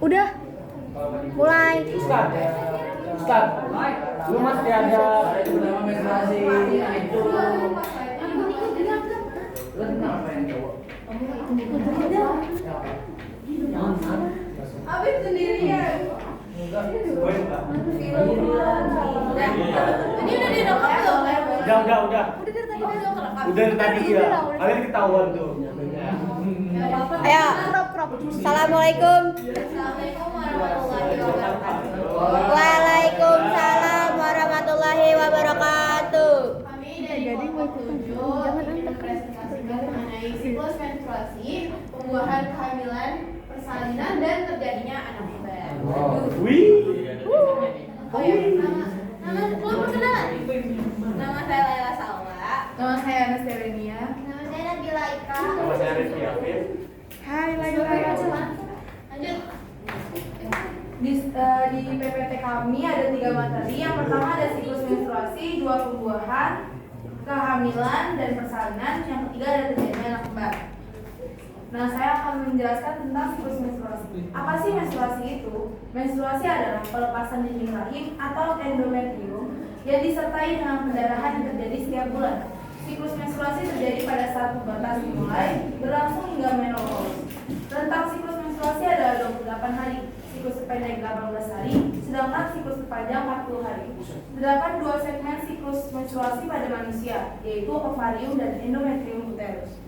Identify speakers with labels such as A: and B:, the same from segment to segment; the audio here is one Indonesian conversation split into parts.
A: Udah, mulai.
B: Ustaz, lu masih ada nama menstruasi itu. Lu kenapa yang cowok?
C: Habis sendirian. Ini udah direkam belum?
B: Udah. Udah dari tadi ya. Kalian ketahuan tuh.
A: Ayo, Assalamualaikum.
C: Assalamualaikum warahmatullahi wabarakatuh.
A: Waalaikumsalam warahmatullahi wabarakatuh.
C: Kami dari kelompok 7 ingin mempresentasikan mengenai siklus menstruasi, pembuahan kehamilan, persalinan, dan terjadinya anak kembar.
B: Wih.
C: Oh ya, nama belum perkenalan. Nama saya Laila Salwa. Nama saya Anastasia. Nama saya Nabila Ika.
B: Nama saya Rifki Afif.
A: Hai,
C: Lanjut. Di PPT kami ada 3 materi. Yang pertama ada siklus menstruasi, 2 pembuahan, kehamilan, dan persalinan. Yang ketiga ada terjadinya anak kembar. Nah, saya akan menjelaskan tentang siklus menstruasi. Apa sih menstruasi itu? Menstruasi adalah pelepasan dinding rahim atau endometrium yang disertai dengan pendarahan yang terjadi setiap bulan. Siklus menstruasi terjadi pada saat pubertas dimulai, berlangsung hingga menopause. Rentang siklus menstruasi adalah 28 hari, siklus terpendek 18 hari, sedangkan siklus terpanjang 40 hari. Terdapat 2 segmen siklus menstruasi pada manusia, yaitu ovarium dan endometrium uterus.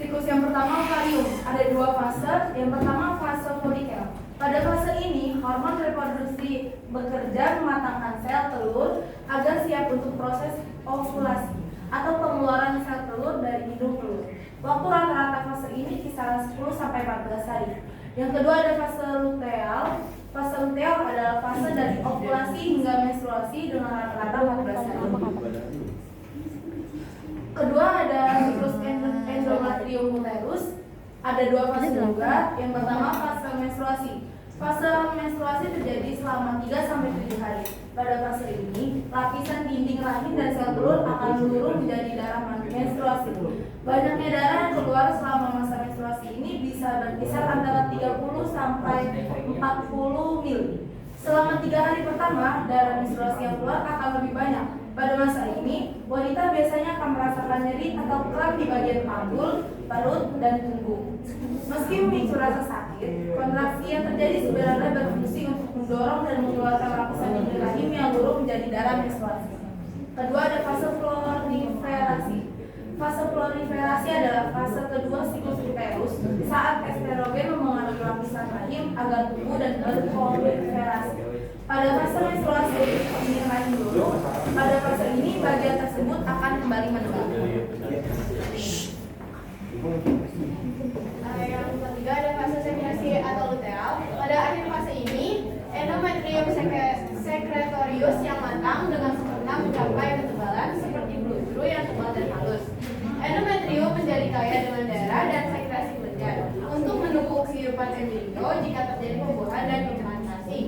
C: Siklus yang pertama ovarium, ada 2 fase. Yang pertama fase folikel. Pada fase ini, hormon reproduksi bekerja mematangkan sel telur agar siap untuk proses ovulasi atau pengeluaran sel telur dari hidung telur. Waktu rata-rata fase ini kisaran 10-14 hari. Yang kedua ada fase luteal. Fase luteal adalah fase dari ovulasi hingga menstruasi dengan rata-rata 14 hari. Kedua ada siklus endometrium uterus. Ada 2 fase juga. Yang pertama fase menstruasi. Fase menstruasi terjadi selama 3-7 hari. Pada fase ini, lapisan dinding rahim dan sel telur akan menurun menjadi darah menstruasi. Banyaknya darah yang keluar selama masa menstruasi ini bisa berkisar antara 30-40 ml. Selama 3 hari pertama, darah menstruasi yang keluar akan lebih banyak. Pada masa ini, wanita biasanya akan merasakan nyeri atau kram di bagian panggul, perut, dan punggung. Meski memicu rasa sakit, kontraksi yang terjadi sebenarnya berfungsi untuk mendorong dan mengeluarkan lapisan dinding rahim yang luruh menjadi darah menstruasi. Kedua ada fase proliferasi. Fase proliferasi adalah fase kedua siklus uterus saat estrogen mempengaruhi lapisan rahim agar tumbuh dan berproliferasi. Pada fase menstruasi dinding rahim luruh, pada fase ini bagian tersebut akan kembali menebal. Yang ketiga ada fase sekresi atau luteal. Pada akhir fase ini, endometrium secretorius yang matang dengan sempurna mencapai ketebalan seperti bludru yang tebal dan halus. Endometrium menjadi kaya dengan darah dan sekresi kelenjar untuk mendukung kehidupan embrio jika terjadi pembuahan dan implantasi.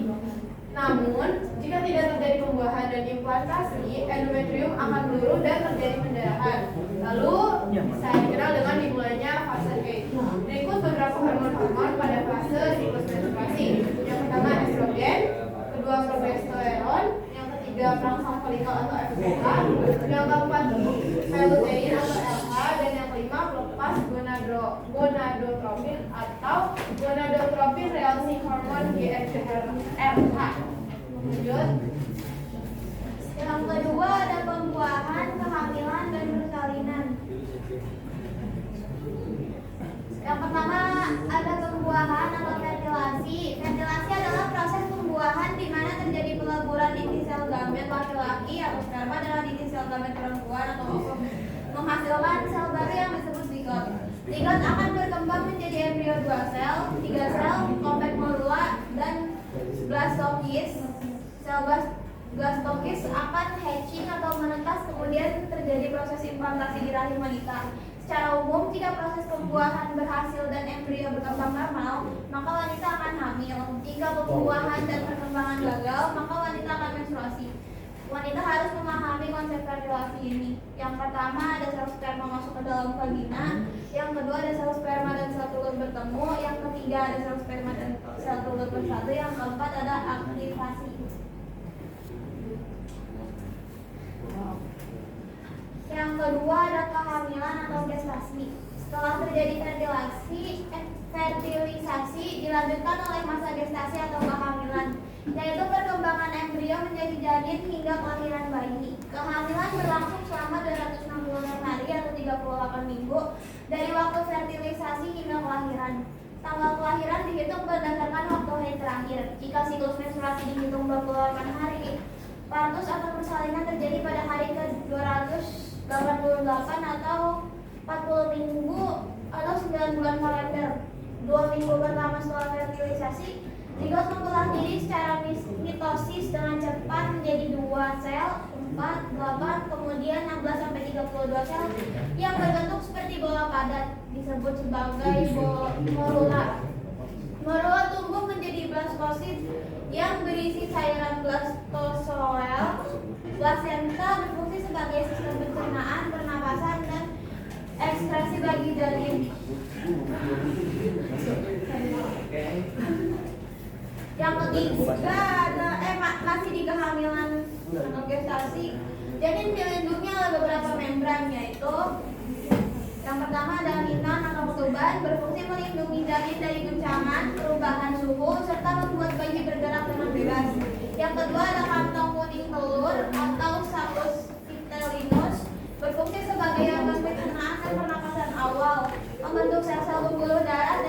C: Namun, jika tidak terjadi pembuahan dan implantasi, endometrium akan meluruh dan terjadi pendarahan. Lalu, saya dikenal dengan dimulainya fase G. Berikut beberapa hormon-hormon pada fase siklus menstruasi. Yang pertama estrogen, kedua progesteron, yang ketiga perangsang folikel atau FSH, yang keempat lutein atau LH, dan yang kelima pelepas gonadotropin atau gonadotropin releasing hormone GnRH. Lanjut.
D: Yang kedua ada pembuahan, kehamilan, dan persalinan. Yang pertama ada pembuahan atau ventilasi. Ventilasi adalah proses pembuahan di mana terjadi peleburan inti sel gamet laki-laki atau sperma dalam inti sel gamet perempuan atau ovum, menghasilkan sel baru yang disebut zigot. Zigot akan berkembang menjadi embrio 2 sel, 3 sel, kompleks morula, dan blastokis. Sel blastokis akan hatching atau menetas, kemudian terjadi proses implantasi di rahim wanita. Secara umum, jika proses pembuahan berhasil dan embrio berkembang normal, maka wanita akan hamil. Jika pembuahan dan perkembangan gagal, maka wanita akan menstruasi. Wanita harus memahami konsep fertilasi ini. Yang pertama ada sel sperma masuk ke dalam vagina, yang kedua ada sel sperma dan sel ketiga ada sel sperma dan sel telur bersatu. Yang keempat ada aktivasi. Yang kedua ada kehamilan atau gestasi. Setelah terjadi fertilisasi dilanjutkan oleh masa gestasi atau kehamilan, yaitu perkembangan embrio menjadi janin hingga kelahiran bayi. Kehamilan berlangsung selama 266 hari atau 38 minggu dari waktu fertilisasi hingga kelahiran. Tanggal kelahiran dihitung berdasarkan waktu hari terakhir. Jika siklus menstruasi dihitung 28 hari, partus atau persalinan terjadi pada hari ke-288 atau 40 minggu atau 9 bulan kalender. 2 minggu pertama setelah fertilisasi, zigot membelah diri secara mitosis dengan cepat menjadi 2 sel, 4, 8, kemudian 16 sampai 32 sel yang berbentuk seperti bola padat, disebut sebagai morula. Morula tumbuh menjadi blastosit yang berisi cairan blastozoel. Plasenta berfungsi sebagai sistem pencernaan, pernapasan, dan ekskresi bagi janin. Yang ketiga ada masih di kehamilan atau gestasi. Janin dilindungi oleh beberapa membran, yaitu yang pertama ada inang atau ketuban, berfungsi melindungi janin dari guncangan, perubahan suhu, serta membuat bayi bergerak dengan bebas. Yang kedua ada kantong kuning telur atau saccus vitellinus, berfungsi sebagai organ pencernaan dan pernapasan awal, membentuk sel-sel pembuluh darah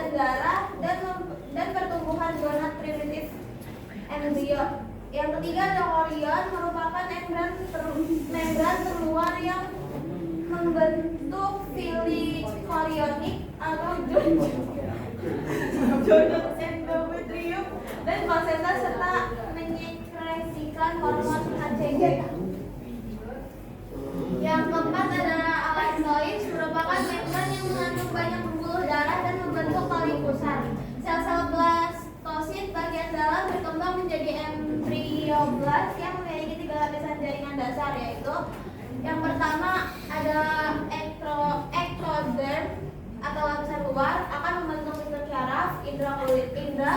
D: dan pertumbuhan gonad primitif embrio. Yang ketiga ada chorion, merupakan membran terluar yang membentuk fili chorionik atau jodoh endometrium dan plasenta serta menyekresikan hormon HCG. Yang keempat ada allantois, merupakan membran yang mengandung banyak pembuluh darah dan membentuk tali pusar. Sel-sel blastosit bagian dalam berkembang menjadi embryoblast yang memiliki 3 lapisan jaringan dasar, yaitu yang pertama ada ectoderm atau lapisan luar akan membentuk sistem syaraf, indra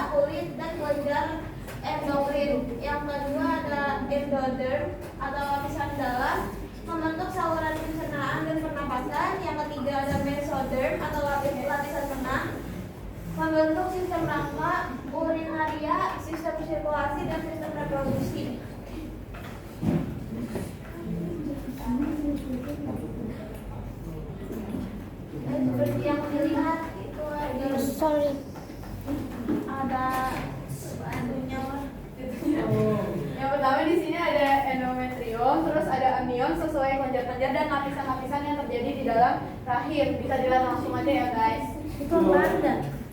D: kulit, dan kelenjar endokrin. Yang kedua ada endoderm atau lapisan dalam membentuk saluran pencernaan dan pernapasan. Yang ketiga ada mesoderm atau lapisan tengah membentuk sistem rangka, urinaria, sistem sirkulasi, dan sistem reproduksi. Seperti yang dilihat itu ada anunya lah.
C: Yang pertama di sini ada endometrium, terus ada amion sesuai kelenjar-kelenjar dan lapisan-lapisan yang terjadi di dalam rahim. Bisa dilihat langsung aja ya guys.
A: Itu apa?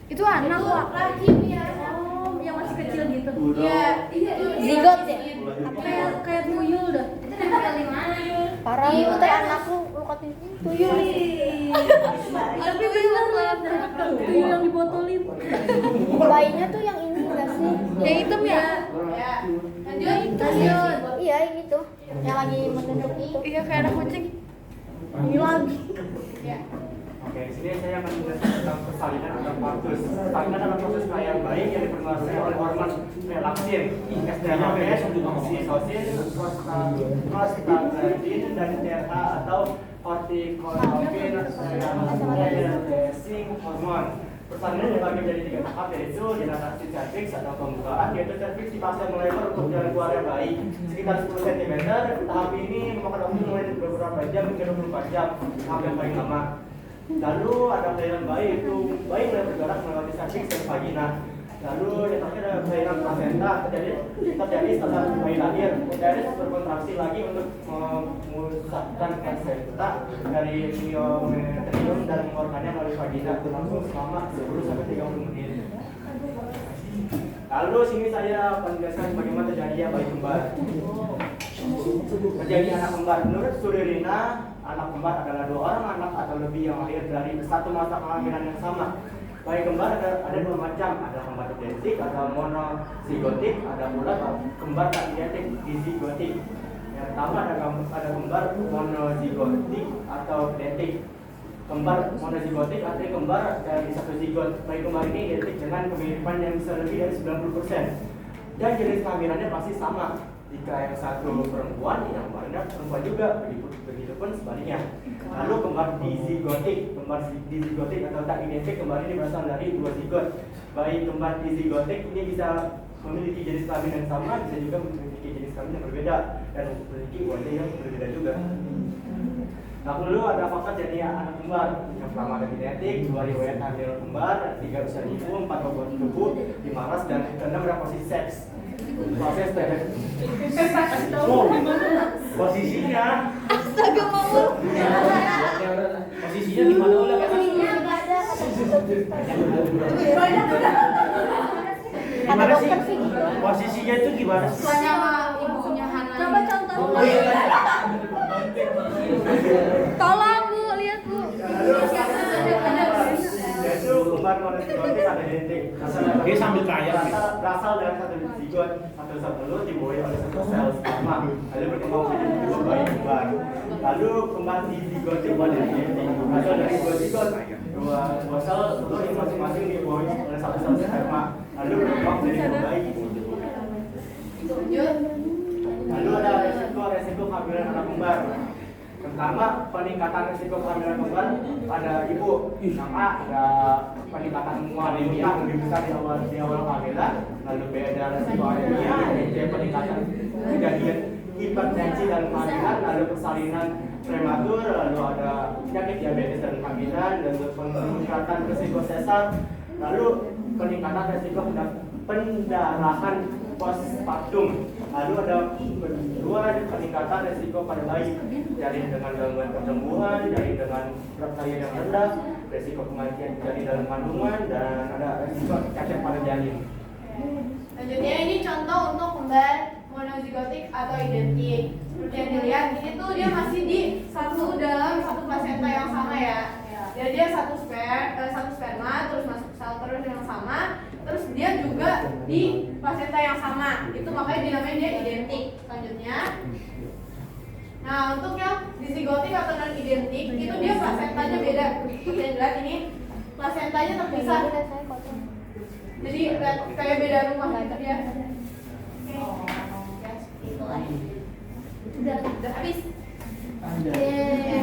A: Itu anak
C: Itu
A: kok.
C: rahim ya.
A: Oh, yang masih kecil gitu.
C: Iya,
A: Zigot ya?
C: Kayak tuyul dah.
D: Itu nempel di mana?
A: Parah itu teh anak lu katin tuyul nih.
C: Tapi bener lah, tuyul yang dibotolin.
A: Bayinya tuh yang ini enggak sih? Yang hitam ya?
C: Ya. Lanjut.
A: Iya, yang itu. Yang lagi menunduk itu.
C: Iya kayak anak kucing.
A: Ini lagi.
C: Ya.
B: Oke, di sini saya akan menjelaskan tentang persalinan atau partus. Persalinan adalah proses kelahiran bayi yang dipengaruhi oleh hormon relaksin, estrogen, oksitosin, prostaglandin, dan TRH atau corticotropin releasing hormone. Persalinan dibagi menjadi 3 tahap, yaitu dilatasi cervix atau pembukaan, yaitu cervix dipaksa melebar untuk jalan keluarnya bayi sekitar 10 cm. Tahap ini memakan waktu mulai dari beberapa jam hingga 24 jam, tahap yang paling lama. Lalu ada kelahiran bayi, itu bayi mulai bergerak melewati cervix dan vagina. Lalu yang terakhir ada kelahiran plasenta, terjadi setelah bayi lahir. Uterus berkontraksi lagi untuk memusatkan plasenta dari endometrium dan mengeluarkannya melalui vagina, berlangsung selama 10-30 menit. Lalu sini saya akan menjelaskan bagaimana terjadinya bayi kembar. Terjadi anak kembar. Menurut studi Rina, anak kembar adalah 2 orang anak atau lebih yang lahir dari satu masa kehamilan yang sama. Bayi kembar ada 2 macam, ada kembar identik atau monozigotik, ada pula kembar tak identik dizigotik. Yang pertama ada kembar monozigotik atau identik. Kembar monozigotik artinya kembar dari satu zigot. Bayi kembar ini identik dengan kemiripan yang bisa lebih dari 90%. Dan jenis kelaminannya pasti sama. Jika yang satu perempuan, yang lainnya perempuan juga. Begitupun sebaliknya. Lalu kembar dizigotik atau tak identik, kembar ini berasal dari dua zigot. Baik kembar dizigotik ini bisa memiliki jenis kelamin yang sama, bisa juga memiliki jenis kelamin yang berbeda dan memiliki wajah yang berbeda juga. Nah, dulu ada fakta jadi anak kembar. Yang pertama ada genetik, 2 riwayat hamil kembar, 3 usia ibu, 4 bobot tubuh, 5 ras, dan 6 ada posisi seks. Proses posisinya.
A: Astaga, mau.
E: Posisinya di mana ulah?
A: Posisinya nggak ada
E: Gimana sih?
A: dokter sih gitu.
E: Posisinya itu gimana?
C: Tuanya sama ibunya Hana.
A: Coba contoh.
E: Oh iya.
A: Tolong Bu, lihat Bu.
B: Yaitu kembar monozigotik ada identik.
E: Dia sambil kaya.
B: Berasal dari satu zigot atau satu telur dibuahi oleh satu sel sperma, lalu berkembang menjadi dua bayi kembar. Lalu kembar dizigotik ada identik. Berasal dari dua zigot, dua sel telur yang masing-masing dibuahi oleh satu sel sperma, lalu berkembang menjadi dua bayi.
C: Lanjut.
B: Lalu ada resiko kehamilan anak kembar. Pertama, peningkatan resiko kehamilan kembar pada ibu. Yang A, ada peningkatan anemia lebih besar di awal kehamilan. Lalu B, ada resiko anemia. C, peningkatan kejadian hipertensi dalam kehamilan. Lalu persalinan prematur. Lalu ada penyakit diabetes dalam kehamilan. Dan peningkatan resiko sesar. Lalu peningkatan resiko pendarahan postpartum. Lalu ada kedua peningkatan resiko pada bayi, jadi dengan gangguan pertumbuhan, jadi dengan berat badan yang rendah, resiko kematian jadi dalam kandungan, dan ada resiko cacat pada janin.
C: Selanjutnya ini contoh untuk kembar monozigotik atau identik. Seperti yang dilihat, ini tuh dia masih di dalam satu plasenta yang sama ya. Jadi dia satu sperma terus masuk sel terus yang sama, terus dia juga di plasenta yang sama. Itu makanya dinamain dia identik. Selanjutnya, nah untuk yang dizigotik atau non identik itu dia plasentanya beda. Seperti yang dilihat ini plasentanya terpisah. Jadi kayak beda rumah gitu dia.
A: Udah habis.
C: Ya,